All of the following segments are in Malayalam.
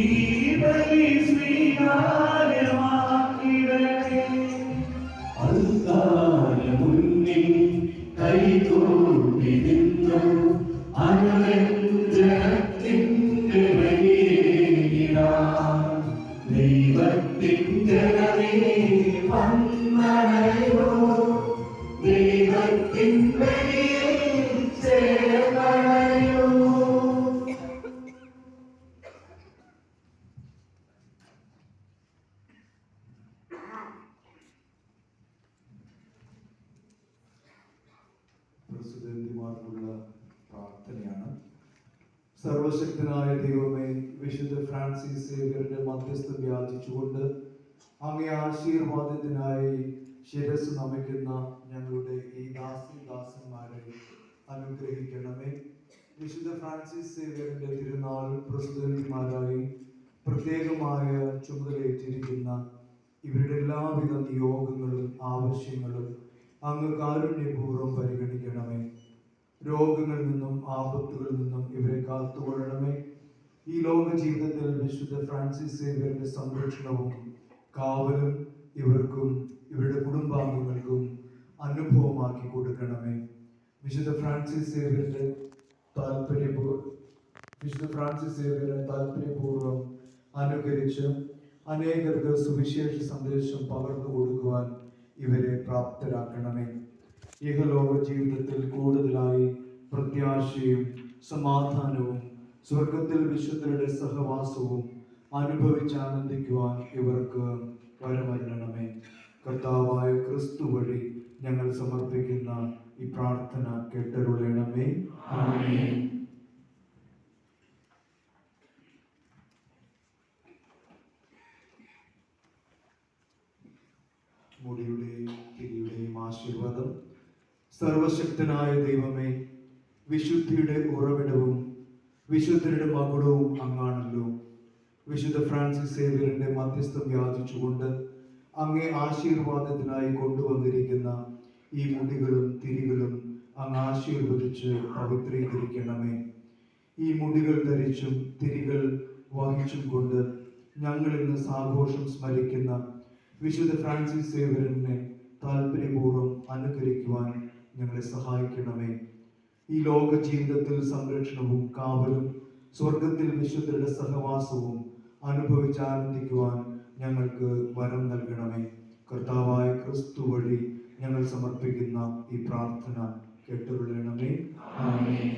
ഈ ബലി സ്വീകാര്യമാക്കിടണേ. അൽത്താര മുന്നിൽ കൈകൂപ്പി നിന്നു അനുരഞ്ജനത്തിൻ്റെ ബലിയേകിടാം. ദൈവത്തിൻ ജനമേ വന്ദനയോ, ദൈവത്തിൻ ബലിയിൽ ചേർന്നണയോ. പ്രസിദ്ധന്തിമാർക്കുള്ള പ്രാർത്ഥനയാണ്. സർവശക്തനായ ദൈവമേ, വിശുദ്ധ ഫ്രാൻസിസ് സേവ്യറുടെ മധ്യസ്ഥം യാചിച്ചുകൊണ്ട് അങ്ങേ ആശീർവാദത്തിനായി ശിരസ് നമിക്കുന്ന ഞങ്ങളുടെ ഈ ദാസന്മാരെ അനുഗ്രഹിക്കണമേ. വിശുദ്ധ ഫ്രാൻസിസ് സേവ്യറുടെ തിരുനാൾ പ്രസിദ്ധന്തിമാരായി പ്രത്യേകമായ ചുമതലയേറ്റിരിക്കുന്ന ഇവരുടെ എല്ലാവിധ നിയോഗങ്ങളും ആവശ്യങ്ങളും അങ്ങ് കാരുണ്യപൂർവ്വം പരിഗണിക്കണമേ. രോഗങ്ങളിൽ നിന്നും ആപത്തുകളിൽ നിന്നും ഇവരെ കാത്തുകൊള്ളണമേ. ഈ ലോക ജീവിതത്തിൽ വിശുദ്ധ ഫ്രാൻസിസ് സേവ്യറുടെ സംരക്ഷണവും കാവലും ഇവർക്കും ഇവരുടെ കുടുംബാംഗങ്ങൾക്കും അനുഭവമാക്കി കൊടുക്കണമേ. വിശുദ്ധ ഫ്രാൻസിസ് സേവ്യറെ താല്പര്യപൂർവ്വം അനുകരിച്ച് അനേകർക്ക് സുവിശേഷ സന്ദേശം പകർന്നു കൊടുക്കുവാൻ ഇവരെ പ്രാപ്തരാക്കണമേ. ഇഹലോക ജീവിതത്തിൽ കൂടുതലായി പ്രത്യാശയും സമാധാനവും സ്വർഗത്തിൽ വിശുദ്ധരുടെ സഹവാസവും അനുഭവിച്ചാനന്ദിക്കുവാൻ ഇവർക്ക് വരമരുളണമേ. കർത്താവായ ക്രിസ്തു വഴി ഞങ്ങൾ സമർപ്പിക്കുന്ന ഈ പ്രാർത്ഥന കേട്ടരുളണമേ. ആമേൻ. മുടിയുടെയും തിരിയുടെയും ആശീർവാദം. സർവശക്തനായ ദൈവമേ, വിശുദ്ധിയുടെ ഉറവിടവും വിശുദ്ധരുടെ മകുടവും അങ്ങാണല്ലോ. വിശുദ്ധ ഫ്രാൻസിസ് സേവ്യറിന്റെ മധ്യസ്ഥം യാചിച്ചുകൊണ്ട് അങ്ങേ ആശീർവാദത്തിനായി കൊണ്ടുവന്നിരിക്കുന്ന ഈ മുടികളും തിരികളും അങ്ങ് ആശീർവദിച്ച് പവിത്രീകരിക്കണമേ. ഈ മുടികൾ ധരിച്ചും തിരികൾ വഹിച്ചും കൊണ്ട് ഞങ്ങൾ ഇന്ന് സാഘോഷം സ്മരിക്കുന്ന വിശുദ്ധ ഫ്രാൻസിസ് സേവ്യറിനെ താല്പര്യപൂർവ്വം അനുകരിക്കുവാൻ ഞങ്ങളെ സഹായിക്കണമേ. ഈ ലോക ജീവിതത്തിൽ സംരക്ഷണവും കാവലും സ്വർഗത്തിൽ വിശുദ്ധരുടെ സഹവാസവും അനുഭവിച്ചാനന്ദിക്കുവാൻ ഞങ്ങൾക്ക് വരം നൽകണമേ. കർത്താവായ ക്രിസ്തു വഴി ഞങ്ങൾ സമർപ്പിക്കുന്ന ഈ പ്രാർത്ഥന കേട്ടുകൊള്ളണമേ. ആമേൻ.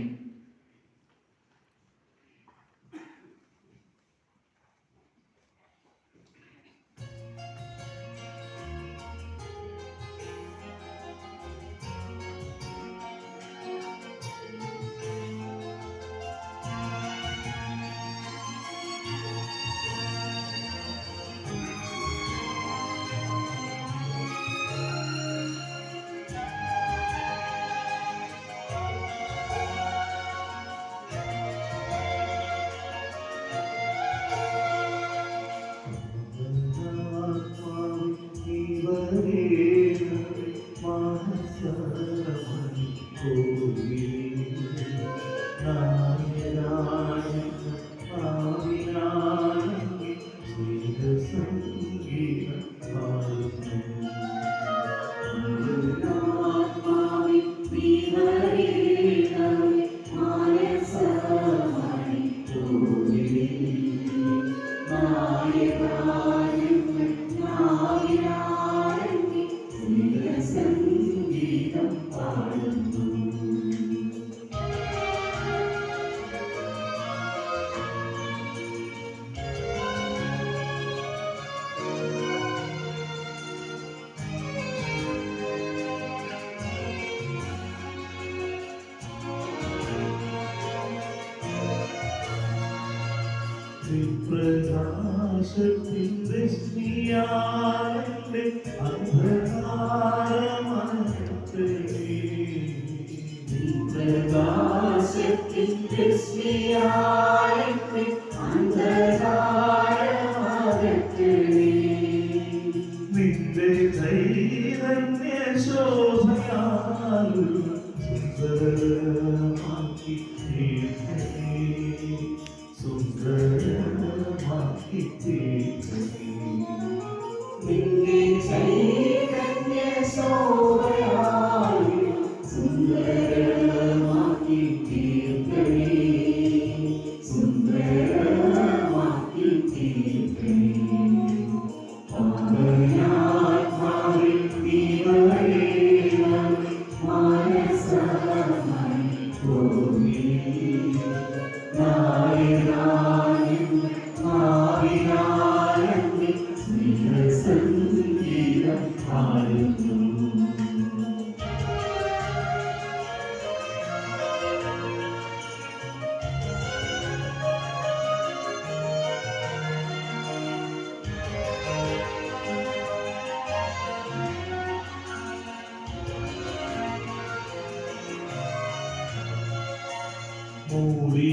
പ്രകാശത്തിൻ്റെ സ്നേഹാലേ അന്ധകാരമകറ്റേ. പ്രകാശത്തിൻ്റെ സ്നേഹാലേ അന്ധകാരമകറ്റേ. നിന്റെ ചൈതന്യ ശോഭയാൽ സുന്ദരമാക്കി സുന്ദരമാ നിന്റെ ചൈതന്യ ശോഭയാൽ സുന്ദരമാക്കി തീർക്കണേ, സുന്ദരമാക്കി തീർക്കണേ. പാവനാത്മാവിൽ നീ വരേണം, മനസ്സമായി തോന്നിനി. നായനായും നാവിനായും സ്നേഹസംഗീതം പാടുന്നു. മൂടി